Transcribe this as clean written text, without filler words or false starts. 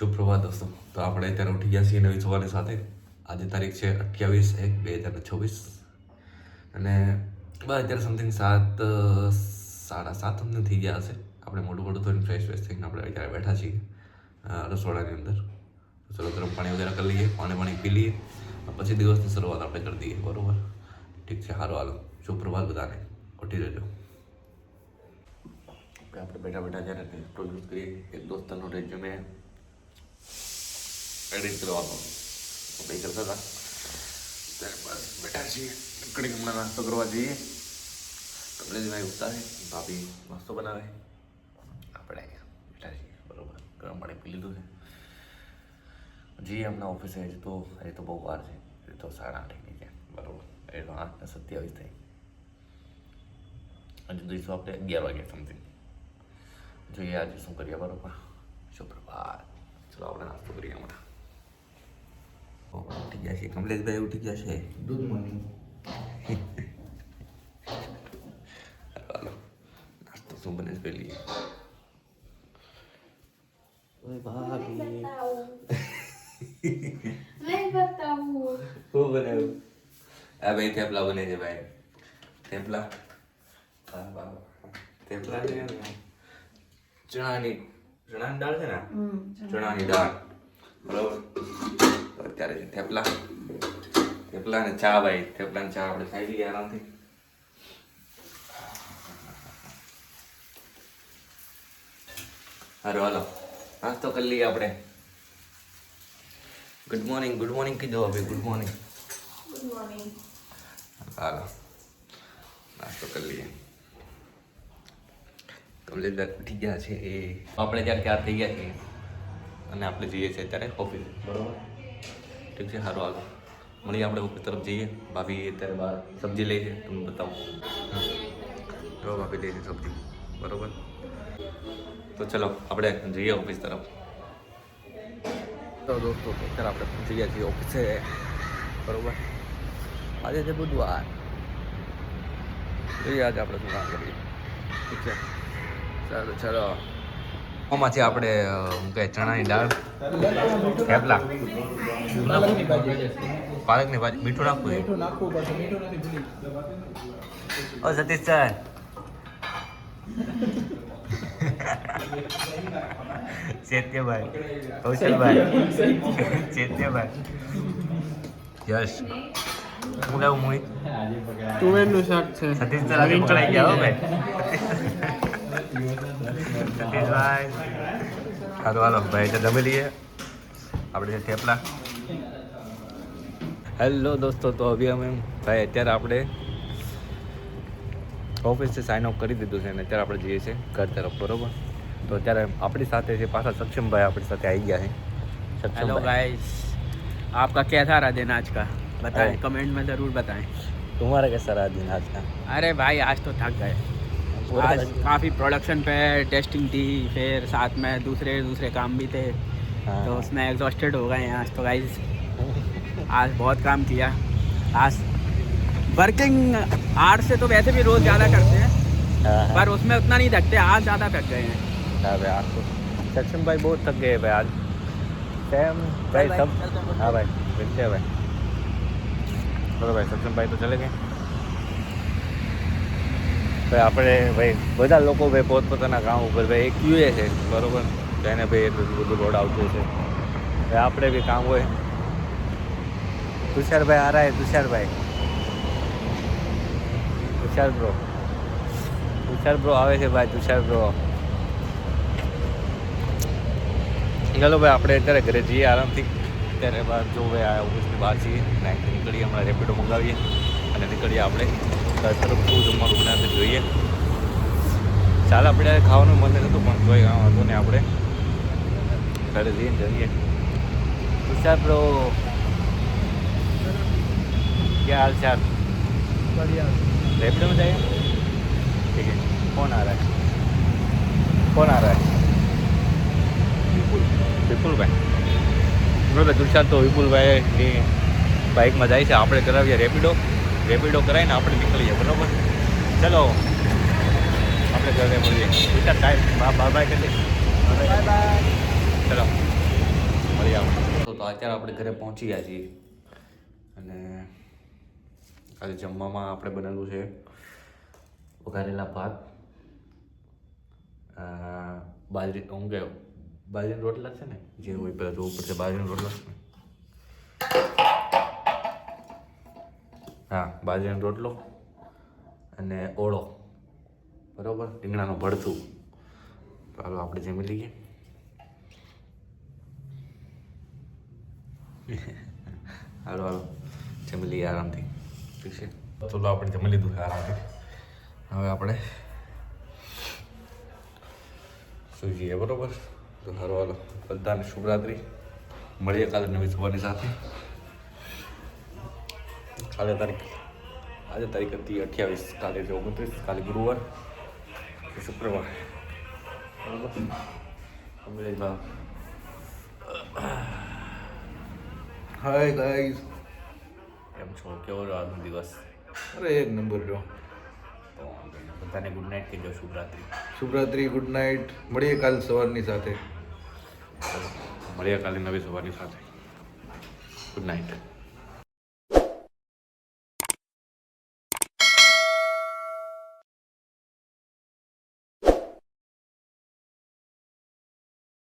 સુપ્રભાત દોસ્તો. તો આપણે અત્યારે ઉઠી ગયા છીએ નવી સવારની સાથે. આજે તારીખ છે 28/1/2024 અને બસ અત્યારે સમથિંગ 7:30 સમથિંગ થઈ ગયા હશે. આપણે મોટું મોટું થઈને ફ્રેશ થઈને આપણે અત્યારે બેઠા છીએ રસોડાની અંદર. ચલો ગરમ પાણી વગેરે કરી લઈએ, પાણી પી લઈએ, પછી દિવસની શરૂઆત આપણે કરી દઈએ. બરાબર? ઠીક છે, સારું હાલો. સુપ્રભાત બધાને, ઉઠી રહેજો. આપણે બેઠા જ્યારે પ્રોડ્યુસ કરીએ એક દોસ્તારનો રેઝ્યુમે એડિટ કરવાનો આપણે કરતા હતા. ત્યારબાદ બેઠા છીએ, કડીક હમણાં નાસ્તો કરવા જઈએ. કમલેશભાઈ ઉતારે, ભાભી નાસ્તો બનાવે, આપણે બેઠા છીએ. બરાબર, ગરમ પાણી પી લીધું છે. જઈએ હમણાં ઓફિસે. હજી તો બહુ વાર છે. હજી તો 8:30 થઈ ગયા. બરાબર, એ તો 8:27 થઈ. હજી જઈશું આપણે 11 વાગે સમથિંગ. જોઈએ આજે શું કરીએ. બરાબર, સુપ્રભાત. ચલો આપણે નાસ્તો કરીએ. હમણાં ઉઠી ગયા છે કમલેશભાઈ, ઉઠી ગયા છે. Good morning. હાલો, નાસ્તો શું બને છે પેલી? ઓય ભાભી, નહીં બતાવું. શું બનાવ્યું? આ ભાઈ થેપલા બને છે ભાઈ. થેપલા, હા બાબા, થેપલા છે. ચણાની દાળ છે ને, ચણાની દાળ. બરોબર, અત્યારે છે થેપલા અને ચા. ભાઈ થેપલા ને ચા આપણે ખાઈ લઈએ આરામથી. હારો હાલો, નાસ્તો કરી લઈએ આપણે. ગુડ મોર્નિંગ કીધો હવે. Good morning. હાલો, નાસ્તો કરી લઈએ. કમલેશભાઈ ઉઠી ગયા છે. આપણે તૈયાર થઈ ગયા છીએ અને આપણે જઈએ છીએ અત્યારે ઓફિસ. બરોબર, ઠીક છે, સારું હાલો. મળીએ આપણે ઓફિસ તરફ જઈએ. ભાભી અત્યારે બહાર સબ્જી લે છે, તમને બતાવું. ભાભી લે છે સબ્જી. બરોબર, તો ચલો આપણે જઈએ ઓફિસ તરફ. તો દોસ્તો અત્યારે આપણે પહોંચી ગયા છીએ ઓફિસે. બરોબર, આજે છે બુધવાર. જોઈએ આજે આપણે શું કામ કરીએ. ઠીક છે, ચાલો ચાલો. આમાં છે આપણે શું કહે, ચણાની દાળ, થેપલા, પાલકની ભાજી. મીઠું નાખવું છે. ઓ સતીશ સર, ચેત્યભાઈ, કૌશલભાઈ, ચેત્યભાઈ, યશ. હું લાવું મોહિત? તુવેરનું શાક છે. સતીશ સર આવી પકડાઈ ગયા હો ભાઈ. સતીશભાઈ, હાલો હાલો ભાઈ, તો જમી લઈએ આપણે થેપલા. હેલો દોસ્તો, તો હવે અમે ભાઈ અત્યારે આપણે ઓફિસથી સાઇન ઓફ કરી દીધું છે અને અત્યારે આપણે જઈએ છીએ ઘર તરફ. બરોબર, તો અત્યારે આપણી સાથે છે પાછા સક્ષમભાઈ, આપણી સાથે આવી ગયા છે. हेलो गाइस, आपका कैसा रहा दिन आज का? बताएं, कमेंट में ज़रूर बताएं. तुम्हारा कैसा रहा दिन आज का? अरे भाई आज तो थक गए. आज काफ़ी प्रोडक्शन पे टेस्टिंग थी, फिर साथ में दूसरे काम भी थे, तो उसमें एग्जॉस्टेड हो गए हैं आज तो गाइस. आज बहुत काम किया. आज वर्किंग आवर्स से तो वैसे भी रोज़ ज़्यादा करते हैं, पर उसमें उतना नहीं थकते. आज ज़्यादा थक गए हैं. हाँ भाई, आज तो सक्षम भाई बहुत थक गए भाई आज. सेम भाई सब. हाँ भाई, मिलते हैं भाई. चलो भाई, सक्षम भाई તો ચલે ગયા. ભાઈ આપણે ભાઈ બધા લોકો ભાઈ પોતપોતાના કામ ઉપર ભાઈ એક ક્યુએ છે. બરોબર, તેને ભાઈ એટલું બધું રોડ આવતું છે. ભાઈ આપણે બી કામ હોય. તુષારભાઈ આ રહ્યા હે. તુષાર બ્રો આવે છે ભાઈ. તુષાર બ્રો, ચાલો ભાઈ આપણે અત્યારે ઘરે જઈએ આરામથી. ત્યારે બાદ જો ભાઈ આ ઓફિસની બહાર છીએ, નાઈટથી નીકળીએ. હમણાં રેપિડો મંગાવીએ અને નીકળીએ આપણે ઘર તરફ. શું જમવાનું બનાવે જોઈએ. ચાલ, આપણે ખાવાનું મન નહોતું પણ કોઈ કામ હતું ને આપણે ઘરે જઈએ. તુષાર બ્રો, क्या हाल चाल? बढ़िया. रेपिडो में जाइए. ठीक है. कौन आ रहा है? વિપુલભાઈ. બરોબર, તુષાર તો વિપુલભાઈની બાઇકમાં જાય છે. આપણે કરાવીએ રેપિડો કરાવીને આપણે નીકળીએ. બરાબર, ચલો આપણે ઘરે મળીએ. તુષાર ટાઈમ બાય કરી દે. ચલો. તો અત્યારે આપણે ઘરે પહોંચી ગયા છીએ અને આજે જમવામાં આપણે બનેલું છે વઘારેલા ભાત, બાજરી ઊંઘે બાજરીના રોટલા છે ને, જે હોય પહેલાં જોવું પડશે બાજરીના રોટલા છે ને, હા બાજરીનો રોટલો અને ઓળો, બરાબર, રીંગણાનું ભરથું. ચાલો આપણે જમી લઈએ. હાલો હાલો જમી લઈએ આરામથી, ઠીક છે? ચલો આપણે જમી લીધું છે આરામથી. હવે આપણે સુઈ જઈએ, બરાબર? તો હાલો હાલો બધાને શુભરાત્રિ. મળીએ કાલે નવી સવારની સાથે. આજે તારીખ હતી 28, કાલે છે 29, કાલે ગુરુવાર, શુક્રવાર, બરાબર? અમરેલીમાં હાય ગાઈઝ, કેમ છો? કેવો રહ્યો આજનો દિવસ? અરે એક નંબર જો. તો બધાને ગુડ નાઇટ કહેજો, શુભરાત્રિ. શુભરાત્રી, ગુડ નાઇટ. મળીએ કાલ સવારની સાથે. મળીએ કાલે નવી સવારની સાથે. Good night.